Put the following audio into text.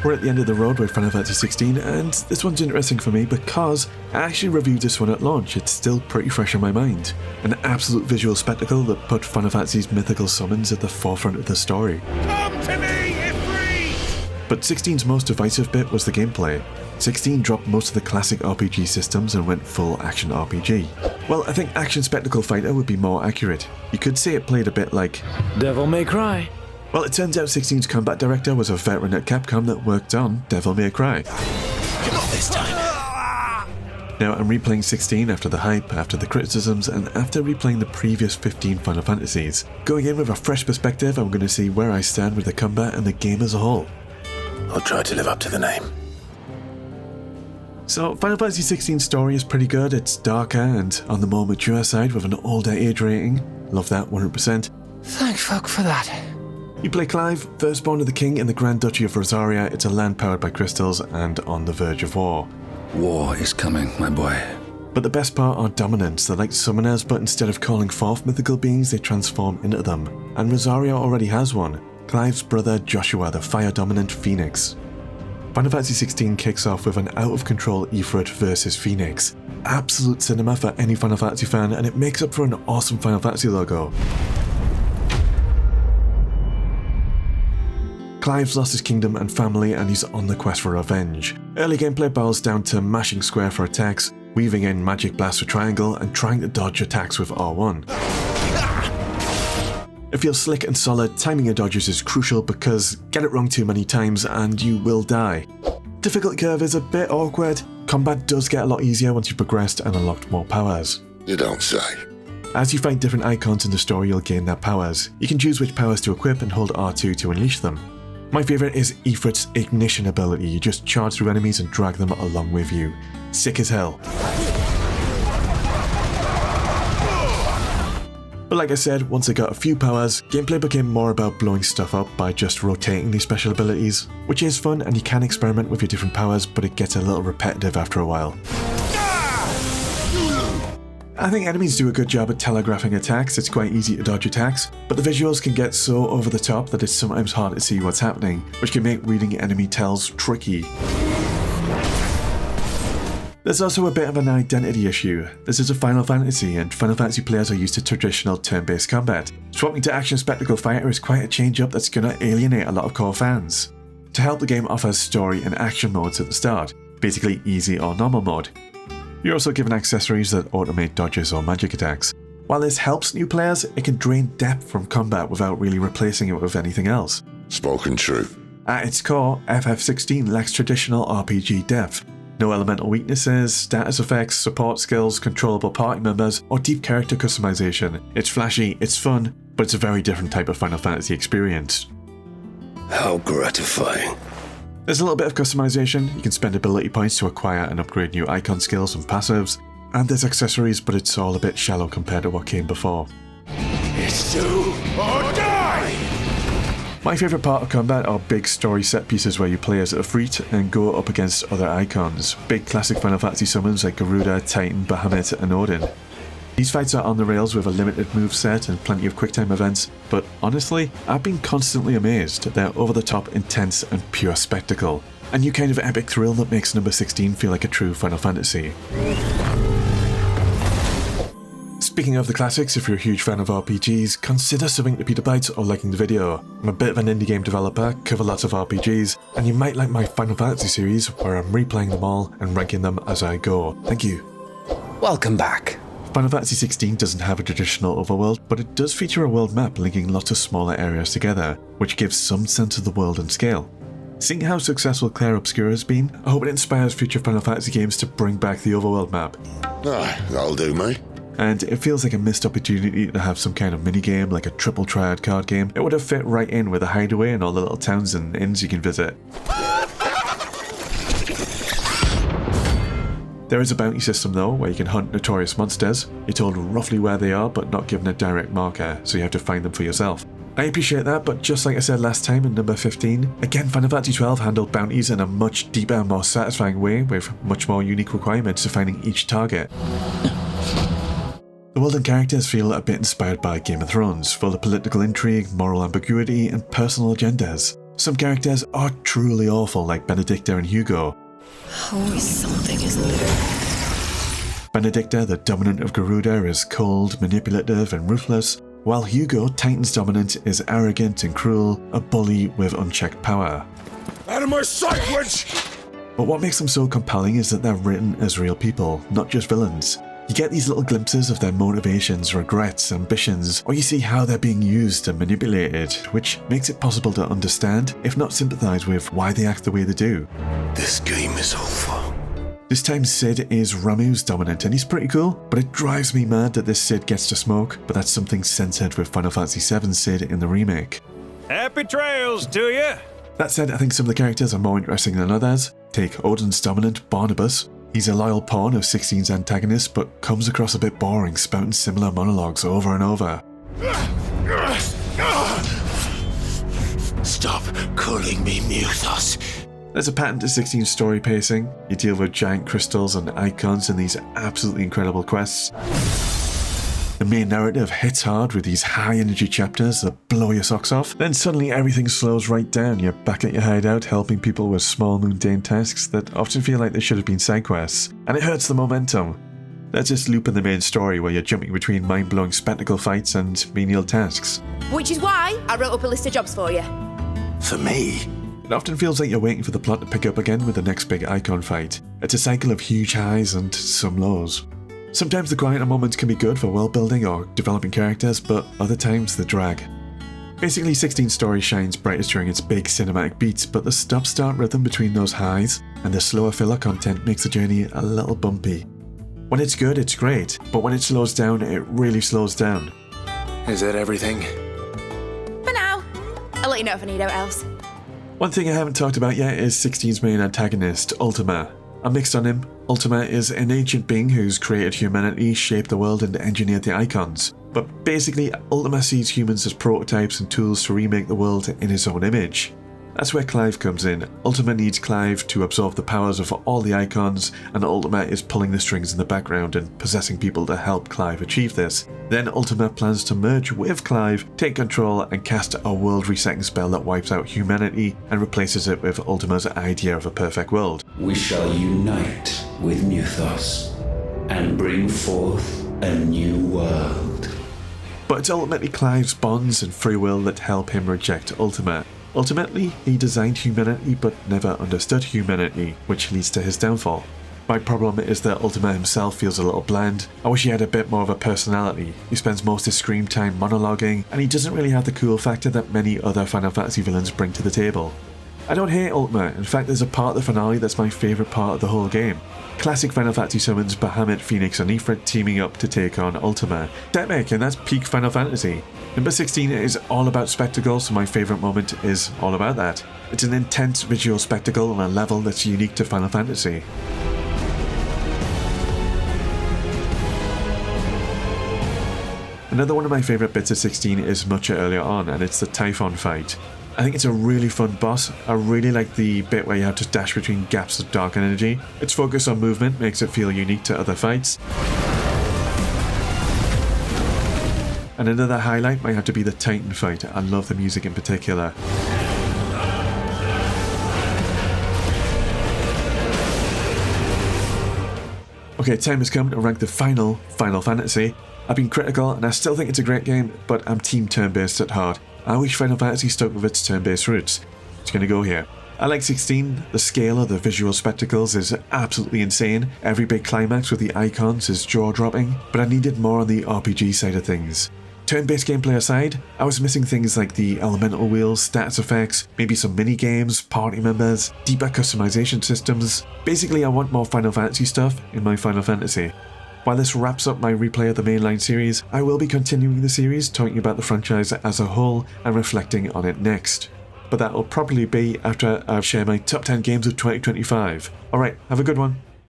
We're at the end of the road with Final Fantasy XVI, and this one's interesting for me because I actually reviewed this one at launch. It's still pretty fresh in my mind. An absolute visual spectacle that put Final Fantasy's mythical summons at the forefront of the story. Come to me, Ifrit! But 16's most divisive bit was the gameplay. 16 dropped most of the classic RPG systems and went full action RPG. Well, I think action spectacle fighter would be more accurate. You could say it played a bit like Devil May Cry. Well, it turns out 16's combat director was a veteran at Capcom that worked on Devil May Cry. Not this time. Now, I'm replaying 16 after the hype, after the criticisms, and after replaying the previous 15 Final Fantasies. Going in with a fresh perspective, I'm going to see where I stand with the combat and the game as a whole. I'll try to live up to the name. So, Final Fantasy XVI's story is pretty good. It's darker and on the more mature side with an older age rating. Love that, 100%. Thank fuck for that. You play Clive, firstborn of the king in the Grand Duchy of Rosaria. It's a land powered by crystals and on the verge of war. War is coming, my boy. But the best part are dominants. They're like summoners, but instead of calling forth mythical beings, they transform into them. And Rosaria already has one. Clive's brother Joshua, the fire dominant Phoenix. Final Fantasy XVI kicks off with an out-of-control Ifrit versus Phoenix. Absolute cinema for any Final Fantasy fan, and it makes up for an awesome Final Fantasy logo. Clive's lost his kingdom and family, and he's on the quest for revenge. Early gameplay boils down to mashing square for attacks, weaving in magic blasts for triangle, and trying to dodge attacks with R1. It feels slick and solid. Timing your dodges is crucial because get it wrong too many times and you will die. Difficulty curve is a bit awkward. Combat does get a lot easier once you've progressed and unlocked more powers. You don't say. As you find different icons in the story, you'll gain their powers. You can choose which powers to equip and hold R2 to unleash them. My favourite is Ifrit's ignition ability. You just charge through enemies and drag them along with you. Sick as hell. But like I said, once I got a few powers, gameplay became more about blowing stuff up by just rotating these special abilities, which is fun and you can experiment with your different powers, but it gets a little repetitive after a while. I think enemies do a good job at telegraphing attacks. It's quite easy to dodge attacks, but the visuals can get so over the top that it's sometimes hard to see what's happening, which can make reading enemy tells tricky. There's also a bit of an identity issue. This is a Final Fantasy, and Final Fantasy players are used to traditional turn-based combat. Swapping to action spectacle fighter is quite a change-up that's gonna alienate a lot of core fans. To help, the game offers story and action modes at the start, basically easy or normal mode. You're also given accessories that automate dodges or magic attacks. While this helps new players, it can drain depth from combat without really replacing it with anything else. Spoken true. At its core, FF16 lacks traditional RPG depth. No elemental weaknesses, status effects, support skills, controllable party members, or deep character customization. It's flashy, it's fun, but it's a very different type of Final Fantasy experience. How gratifying. There's a little bit of customization. You can spend ability points to acquire and upgrade new icon skills and passives, and there's accessories, but it's all a bit shallow compared to what came before. It's do or die! My favourite part of combat are big story set pieces where you play as Ifrit and go up against other icons. Big classic Final Fantasy summons like Garuda, Titan, Bahamut and Odin. These fights are on the rails with a limited moveset and plenty of quicktime events, but honestly, I've been constantly amazed. They're over-the-top, intense and pure spectacle. A new kind of epic thrill that makes number 16 feel like a true Final Fantasy. Speaking of the classics, if you're a huge fan of RPGs, consider subbing to Peter Bytes or liking the video. I'm a bit of an indie game developer, cover lots of RPGs, and you might like my Final Fantasy series where I'm replaying them all and ranking them as I go. Thank you. Welcome back. Final Fantasy XVI doesn't have a traditional overworld, but it does feature a world map linking lots of smaller areas together, which gives some sense of the world and scale. Seeing how successful Clair Obscura has been, I hope it inspires future Final Fantasy games to bring back the overworld map. That'll do me. And it feels like a missed opportunity to have some kind of minigame like a triple triad card game. It would have fit right in with a hideaway and all the little towns and inns you can visit. There is a bounty system though, where you can hunt notorious monsters. You're told roughly where they are, but not given a direct marker, so you have to find them for yourself. I appreciate that, but just like I said last time in number 15, again Final Fantasy XII handled bounties in a much deeper and more satisfying way, with much more unique requirements to finding each target. The world and characters feel a bit inspired by Game of Thrones, full of political intrigue, moral ambiguity, and personal agendas. Some characters are truly awful, like Benedicta and Hugo. Always something, isn't there? Benedicta, the dominant of Garuda, is cold, manipulative and ruthless, while Hugo, Titan's dominant, is arrogant and cruel, a bully with unchecked power. Out of my sight, witch! But what makes them so compelling is that they're written as real people, not just villains. You get these little glimpses of their motivations, regrets, ambitions, or you see how they're being used and manipulated, which makes it possible to understand, if not sympathize with, why they act the way they do. This game is over. This time Sid is Ramu's dominant and he's pretty cool, but it drives me mad that this Sid gets to smoke, but that's something censored with Final Fantasy VII Sid in the remake. Happy trails to you! That said, I think some of the characters are more interesting than others. Take Odin's dominant, Barnabas. He's a loyal pawn of 16's antagonist, but comes across a bit boring, spouting similar monologues over and over. Stop calling me Muthos. There's a pattern to 16's story pacing. You deal with giant crystals and icons in these absolutely incredible quests. The main narrative hits hard with these high-energy chapters that blow your socks off. Then suddenly everything slows right down. You're back at your hideout helping people with small mundane tasks that often feel like they should have been side quests. And it hurts the momentum. There's this loop in the main story where you're jumping between mind-blowing spectacle fights and menial tasks. Which is why I wrote up a list of jobs for you. For me? It often feels like you're waiting for the plot to pick up again with the next big icon fight. It's a cycle of huge highs and some lows. Sometimes the quieter moments can be good for world building or developing characters, but other times they drag. Basically, 16's story shines brightest during its big cinematic beats, but the stop-start rhythm between those highs and the slower filler content makes the journey a little bumpy. When it's good, it's great, but when it slows down, it really slows down. Is that everything? For now. I'll let you know if I need out else. One thing I haven't talked about yet is 16's main antagonist, Ultima. I'm mixed on him. Ultima is an ancient being who's created humanity, shaped the world and engineered the icons. But basically, Ultima sees humans as prototypes and tools to remake the world in his own image. That's where Clive comes in. Ultima needs Clive to absorb the powers of all the icons, and Ultima is pulling the strings in the background and possessing people to help Clive achieve this. Then Ultima plans to merge with Clive, take control, and cast a world resetting spell that wipes out humanity and replaces it with Ultima's idea of a perfect world. We shall unite with Muthos and bring forth a new world. But it's ultimately Clive's bonds and free will that help him reject Ultima. Ultimately, he designed humanity but never understood humanity, which leads to his downfall. My problem is that Ultima himself feels a little bland. I wish he had a bit more of a personality. He spends most of his screen time monologuing, and he doesn't really have the cool factor that many other Final Fantasy villains bring to the table. I don't hate Ultima. In fact, there's a part of the finale that's my favourite part of the whole game. Classic Final Fantasy summons Bahamut, Phoenix and Ifrit teaming up to take on Ultima. Deck and that's peak Final Fantasy. Number 16 is all about spectacle, so my favourite moment is all about that. It's an intense visual spectacle on a level that's unique to Final Fantasy. Another one of my favourite bits of 16 is much earlier on, and it's the Typhon fight. I think it's a really fun boss. I really like the bit where you have to dash between gaps of dark energy. Its focus on movement makes it feel unique to other fights. And another highlight might have to be the Titan fight. I love the music in particular. Okay, time has come to rank the final Final Fantasy. I've been critical and I still think it's a great game, but I'm team turn-based at heart. I wish Final Fantasy stuck with its turn-based roots. It's gonna go here. I like 16, the scale of the visual spectacles is absolutely insane, every big climax with the icons is jaw-dropping, but I needed more on the RPG side of things. Turn-based gameplay aside, I was missing things like the elemental wheels, stats effects, maybe some mini-games, party members, deeper customization systems. Basically, I want more Final Fantasy stuff in my Final Fantasy. While this wraps up my replay of the mainline series, I will be continuing the series, talking about the franchise as a whole and reflecting on it next. But that will probably be after I've shared my top 10 games of 2025. Alright, have a good one.